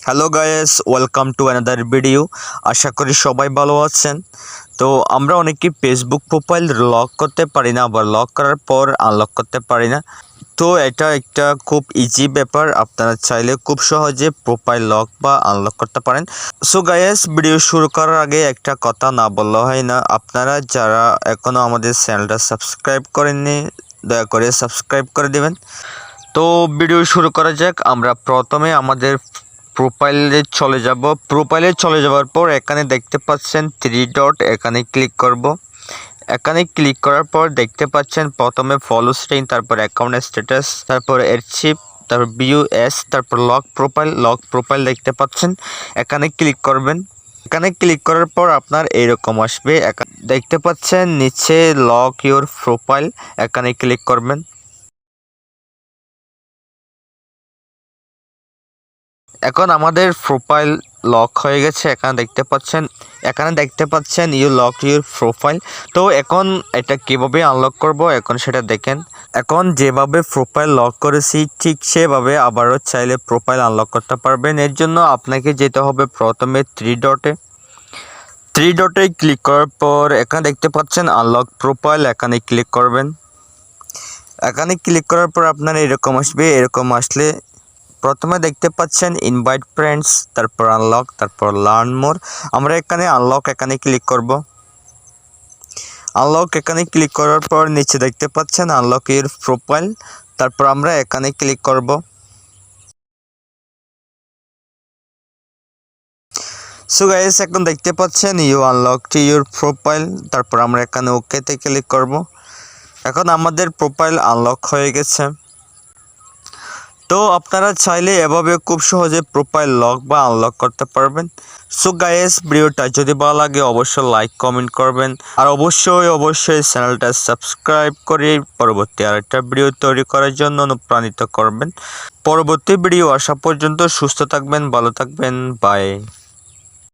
Hello guys, welcome to another video. আশা করি সবাই ভালো আছেন। তো আমরা অনেকেই ফেসবুক প্রোফাইল লক করতে পারি না, আবার লক করার পর আনলক করতে পারি না। তো এটা একটা খুব ইজি ব্যাপার, আপনারা চাইলে খুব সহজে প্রোফাইল লক বা আনলক করতে পারেন। সো গাইস, ভিডিও শুরু করার আগে একটা কথা না বললে হয় না, আপনারা যারা এখনও আমাদের চ্যানেলটা সাবস্ক্রাইব করেননি দয়া করে সাবস্ক্রাইব করে দেবেন। তো ভিডিও শুরু করা যাক। আমরা প্রথমে আমাদের প্রোফাইলে চলে যাওয়ার পর এখানে দেখতে পাচ্ছেন 3 ডট, এখানে ক্লিক করব। এখানে ক্লিক করার পর দেখতে পাচ্ছেন প্রথমে ফলো স্ট্রিং, তারপর অ্যাকাউন্ট স্ট্যাটাস, তারপর আর্চিভ, তারপর ভিউ এস, তারপর লক প্রোফাইল দেখতে পাচ্ছেন। এখানে ক্লিক করবেন। এখানে ক্লিক করার পর আপনার এইরকম আসবে, দেখতে পাচ্ছেন নিচে লক ইউর প্রোফাইল, এখানে ক্লিক করবেন। এখন আমাদের প্রোফাইল লক হয়ে গেছে, এখানে দেখতে পাচ্ছেন ইউ লক ইউর প্রোফাইল। তো এখন এটা কিভাবে আনলক করব এখন সেটা দেখেন। এখন যেভাবে প্রোফাইল লক করেছি ঠিক সেভাবে আবারও চাইলে প্রোফাইল আনলক করতে পারবেন। এর জন্য আপনাকে যেতে হবে প্রথমে 3 ডটে ক্লিক করার পর এখানে দেখতে পাচ্ছেন আনলক প্রোফাইল, এখানে ক্লিক করবেন। এখানে ক্লিক করার পর আপনার এরকম আসবে। এরকম আসলে প্রথমে দেখতে পাচ্ছেন ইনভাইট ফ্রেন্ডস, তারপর আনলক, তারপর লার্ন মোর। আমরা এখানে আনলক এখানে ক্লিক করব। আনলক এখানে ক্লিক করার পর নিচে দেখতে পাচ্ছেন আনলক ইউর প্রোফাইল, তারপর আমরা এখানে ক্লিক করব। সো গাইস, এখন দেখতে পাচ্ছেন ইউ আনলকড ইউর প্রোফাইল, তারপর আমরা এখানে ওকেতে ক্লিক করব। এখন আমাদের প্রোফাইল আনলক হয়ে গেছে। তো আপনারা চাইলে এভাবে খুব সহজে প্রোফাইল লক বা আনলক করতে পারবেন। সো গাইস, ভিডিওটা যদি ভালো লাগে অবশ্যই লাইক কমেন্ট করবেন, আর অবশ্যই চ্যানেলটা সাবস্ক্রাইব করে পরবর্তী আরেকটা ভিডিও তৈরি করার জন্য অনুপ্রাণিত করবেন। পরবর্তী ভিডিও আসা পর্যন্ত সুস্থ থাকবেন, ভালো থাকবেন, বাই।